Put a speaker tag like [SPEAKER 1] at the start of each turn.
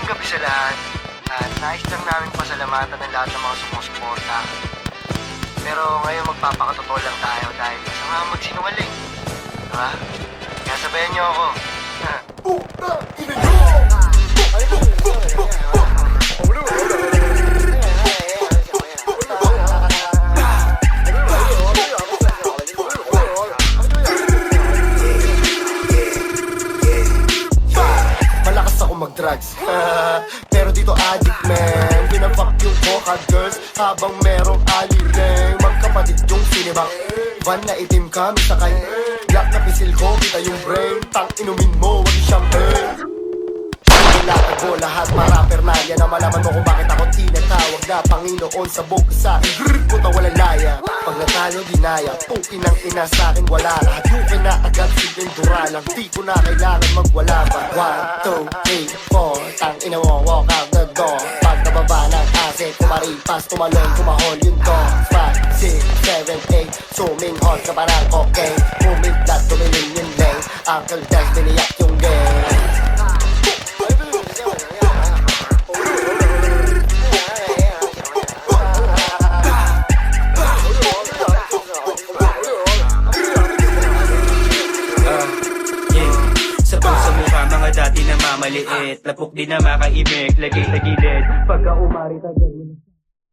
[SPEAKER 1] gabi sa lahat. At nais lang namin pasalamatan ng lahat ng mga sumusuporta. Pero ngayon magpapakatotoo lang tayo dahil masama magsinungaling. Diba? Kaya sabayan niyo ako.
[SPEAKER 2] Malakas ako mag-drugs pero dito addict man. Pinafuck yung coca girls habang merong alileng. Magkapatid yung sinibak van na itim kami sakay. Yak na pisil ko, kita yung brain. Tang inumin mo, wag yung champagne. Ko lahat marapper na yan na malaman mo kung bakit ako tinatawag na Panginoon sa buong sa akin. Grrr, puta walang laya. Pag natalo dinaya, pukin ang ina sa akin wala lahat. Yukin na agad silindura lang, di ko na kailangan magwala pa. 1, 2, 3, 4, tang ina mo, walk out the door. Pag nababa ng asset, kumaripas, tumalon, kumahol yung door. 5, 6, 7, 8, suming hot ka parang okay. Kumiglat, tumilin yung lane. Uncle Dash, biniyak yung game.
[SPEAKER 3] Dati na mamaliit, lapok din na makaimik, lagay sa gilid. Pagka umari tagad